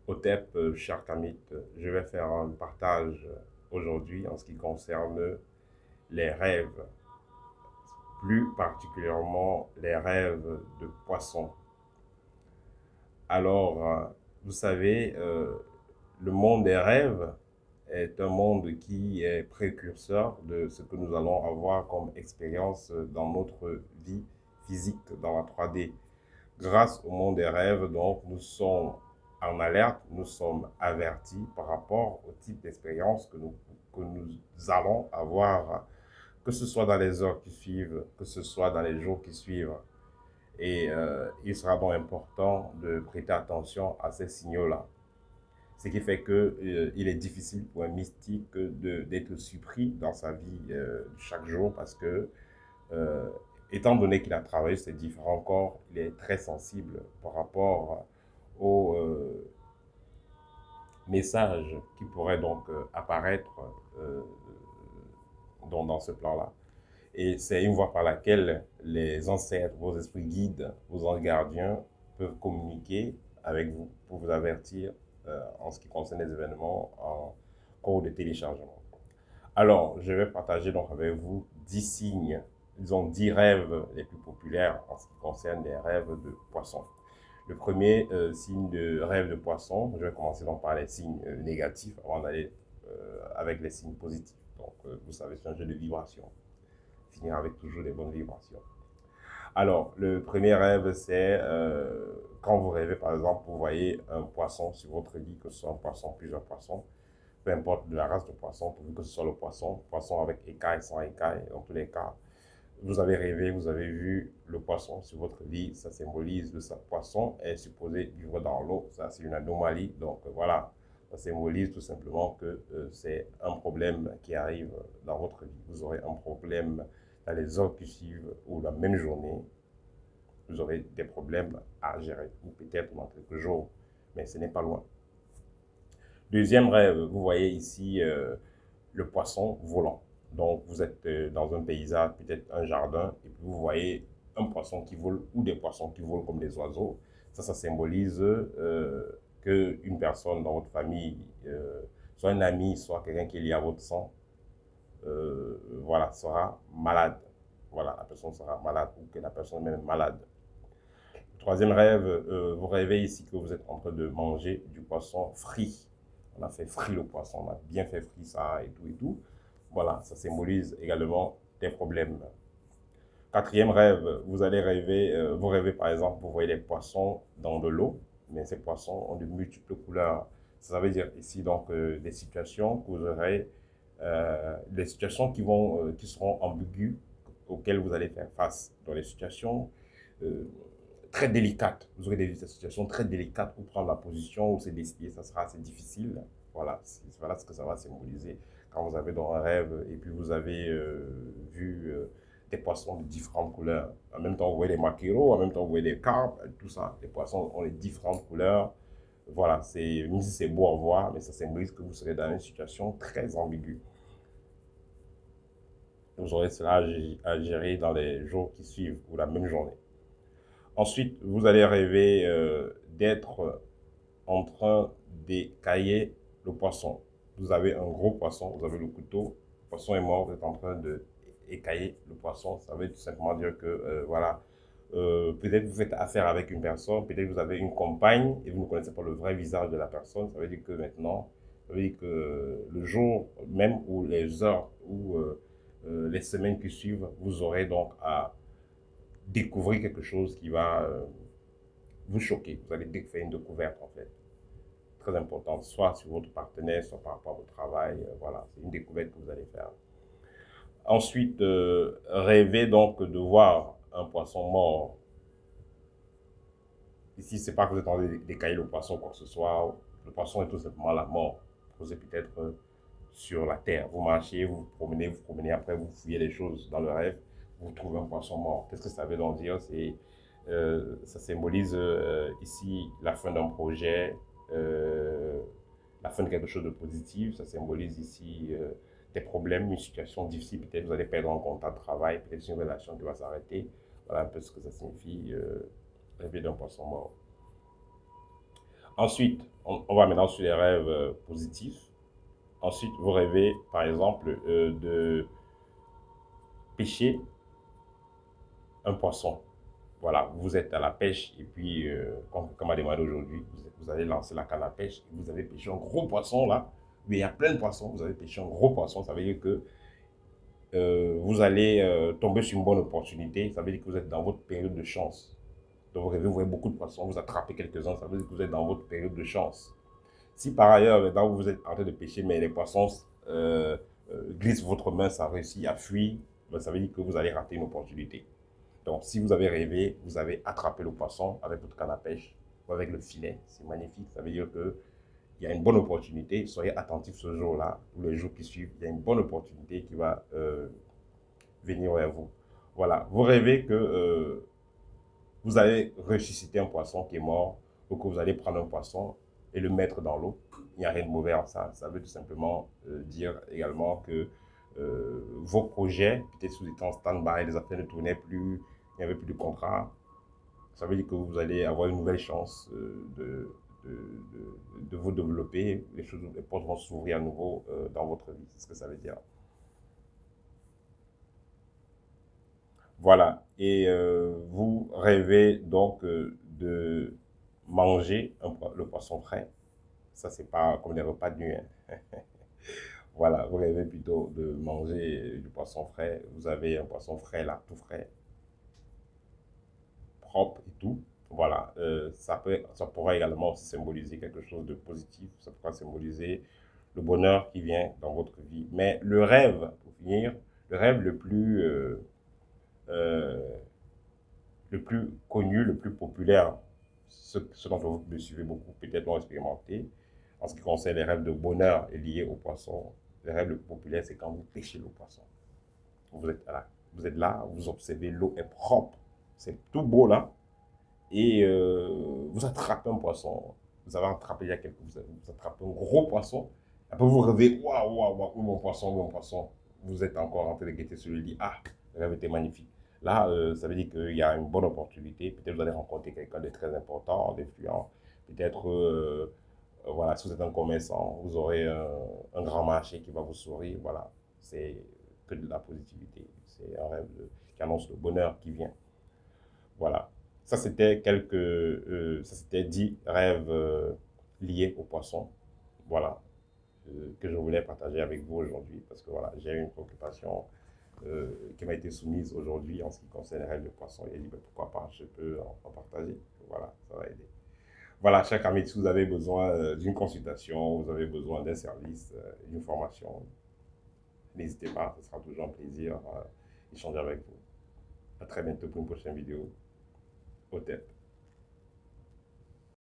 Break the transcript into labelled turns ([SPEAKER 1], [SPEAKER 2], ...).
[SPEAKER 1] Hotep, cher Kamit, je vais faire un partage aujourd'hui en ce qui concerne les rêves, plus particulièrement les rêves de poisson. Alors, vous savez, le monde des rêves est un monde qui est précurseur de ce que nous allons avoir comme expérience dans notre vie physique, dans la 3D. Grâce au monde des rêves, donc, nous sommes en alerte, nous sommes avertis par rapport au type d'expérience que nous allons avoir, que ce soit dans les heures qui suivent, que ce soit dans les jours qui suivent. Et il sera donc important de prêter attention à ces signaux-là. Ce qui fait que il est difficile pour un mystique d'être surpris dans sa vie chaque jour parce que, euh, étant donné qu'il a travaillé ces différents corps, il est très sensible par rapport aux messages qui pourraient donc apparaître euh, dans ce plan-là. Et c'est une voie par laquelle les ancêtres, vos esprits guides, vos anges gardiens peuvent communiquer avec vous pour vous avertir en ce qui concerne les événements en cours de téléchargement. Alors, je vais partager donc avec vous 10 signes, disons 10 rêves les plus populaires en ce qui concerne les rêves de poisson. Le premier signe de rêve de poisson, je vais commencer donc par les signes négatifs avant d'aller avec les signes positifs. Donc, vous savez, c'est un jeu de vibrations. Finir avec toujours des bonnes vibrations. Alors, le premier rêve, c'est quand vous rêvez, par exemple, vous voyez un poisson sur votre lit, que ce soit un poisson, plusieurs poissons, peu importe de la race de poisson, pourvu que ce soit le poisson, poisson avec écaille, sans écaille, dans tous les cas, vous avez rêvé, vous avez vu le poisson sur votre lit, ça symbolise que ce poisson est supposé vivre dans l'eau, ça c'est une anomalie, donc voilà, ça symbolise tout simplement que c'est un problème qui arrive dans votre vie. Vous aurez un problème dans les heures qui suivent ou la même journée, vous aurez des problèmes à gérer, ou peut-être dans quelques jours, mais ce n'est pas loin. Deuxième rêve, vous voyez ici le poisson volant. Donc, vous êtes dans un paysage, peut-être un jardin, et puis vous voyez un poisson qui vole ou des poissons qui volent comme des oiseaux. Ça symbolise qu'une personne dans votre famille, soit un ami, soit quelqu'un qui est lié à votre sang, voilà, sera malade. Voilà, la personne sera malade ou que la personne est même malade. Troisième rêve, vous rêvez ici que vous êtes en train de manger du poisson frit. On a fait frit le poisson, on a bien fait frit ça et tout et tout. Voilà, ça symbolise également des problèmes. Quatrième rêve, vous allez rêver, vous rêvez par exemple, vous voyez des poissons dans de l'eau, mais ces poissons ont de multiples couleurs. Ça veut dire ici donc des situations que vous aurez, des situations qui seront ambiguës, auxquelles vous allez faire face. Dans les situations euh, très délicates, vous aurez des situations très délicates pour prendre la position, où c'est décidé, ça sera assez difficile. Voilà, voilà ce que ça va symboliser quand vous avez dans un rêve et puis vous avez vu des poissons de différentes couleurs. En même temps, vous voyez des maquereaux, en même temps, vous voyez des carpes, tout ça. Les poissons ont les différentes couleurs. Voilà, même si c'est beau à voir, mais ça symbolise que vous serez dans une situation très ambiguë. Vous aurez cela à gérer dans les jours qui suivent ou la même journée. Ensuite, vous allez rêver d'être en train d'écailler le poisson. Vous avez un gros poisson, vous avez le couteau, le poisson est mort, vous êtes en train de écailler le poisson. Ça veut tout simplement dire que, voilà, peut-être vous faites affaire avec une personne, peut-être vous avez une compagne et vous ne connaissez pas le vrai visage de la personne. Ça veut dire que maintenant, ça veut dire que le jour même ou les heures ou les semaines qui suivent, vous aurez donc à découvrir quelque chose qui va vous choquer. Vous allez faire une découverte en fait très importante, soit sur votre partenaire, soit par rapport à votre travail. Voilà, c'est une découverte que vous allez faire. Ensuite, rêvez donc de voir un poisson mort. Ici, c'est pas que vous êtes en train d'écailler le poisson, quoi que ce soit. Le poisson est tout simplement la mort. Vous êtes peut-être sur la terre. Vous marchez, vous promenez, après vous fouillez les choses dans le rêve, vous trouvez un poisson mort. Qu'est-ce que ça veut donc dire? Ça symbolise ici la fin d'un projet, euh, la fin de quelque chose de positif. Ça symbolise ici des problèmes, une situation difficile. Peut-être vous allez perdre un contrat de travail, peut-être une relation qui va s'arrêter. Voilà un peu ce que ça signifie, rêver d'un poisson mort. Ensuite, on va maintenant sur les rêves positifs. Ensuite, vous rêvez, par exemple, de pêcher un poisson. Voilà, vous êtes à la pêche et puis, comme a demandé aujourd'hui, vous allez lancer la canne à pêche et vous avez pêché un gros poisson là. Mais il y a plein de poissons, vous avez pêché un gros poisson, ça veut dire que vous allez tomber sur une bonne opportunité, ça veut dire que vous êtes dans votre période de chance. Donc vous rêvez, vous voyez beaucoup de poissons, vous attrapez quelques-uns, ça veut dire que vous êtes dans votre période de chance. Si par ailleurs, maintenant vous êtes en train de pêcher, mais les poissons glissent votre main, ça réussit à fuir, ben, ça veut dire que vous allez rater une opportunité. Donc, si vous avez rêvé, vous avez attrapé le poisson avec votre canne à pêche ou avec le filet, c'est magnifique. Ça veut dire qu'il y a une bonne opportunité. Soyez attentifs ce jour-là ou les jours qui suivent. Il y a une bonne opportunité qui va venir vers vous. Voilà. Vous rêvez que vous allez ressusciter un poisson qui est mort ou que vous allez prendre un poisson et le mettre dans l'eau. Il n'y a rien de mauvais en ça. Ça veut tout simplement dire également que vos projets, peut-être sous étant en stand-by, les affaires ne tournaient plus, il n'y avait plus de contrat. Ça veut dire que vous allez avoir une nouvelle chance de vous développer. Les portes vont s'ouvrir à nouveau dans votre vie. C'est ce que ça veut dire. Voilà. Et vous rêvez donc de manger le poisson frais. Ça, c'est pas comme les repas de nuit, hein. Voilà, vous rêvez plutôt de manger du poisson frais. Vous avez un poisson frais là, tout frais, propre et tout. Voilà, ça pourra également aussi symboliser quelque chose de positif. Ça pourra symboliser le bonheur qui vient dans votre vie. Mais le rêve, pour finir, le rêve euh, le plus connu, le plus populaire, ce dont vous me suivez beaucoup, peut-être l'ont expérimenté, en ce qui concerne les rêves de bonheur liés au poisson. Les rêves le plus populaires, c'est quand vous pêchez le poisson. Vous êtes là, vous observez, l'eau est propre, c'est tout beau là, et vous attrapez un poisson. Vous avez attrapé il y a quelques, vous attrapez un gros poisson. Après vous rêvez, waouh, waouh, waouh, où mon poisson, où mon poisson. Vous êtes encore en train de guetter sur le lit. Ah, le rêve était magnifique. Là, ça veut dire qu'il y a une bonne opportunité. Peut-être vous allez rencontrer quelqu'un de très important, d'influent. Peut-être, voilà, si vous êtes un commerçant, vous aurez un grand marché qui va vous sourire. Voilà, c'est que de la positivité. C'est un rêve qui annonce le bonheur qui vient. Voilà. Ça c'était 10 rêves liés au poisson. Voilà. Que je voulais partager avec vous aujourd'hui parce que voilà, j'ai une préoccupation qui m'a été soumise aujourd'hui en ce qui concerne les rêves de poisson. Et dit, ben, pourquoi pas, je peux en partager. Voilà, ça va aider. Voilà, chers amis, si vous avez besoin d'une consultation, vous avez besoin d'un service, d'une formation, n'hésitez pas, ce sera toujours un plaisir d'échanger avec vous. À très bientôt pour une prochaine vidéo. Au tête.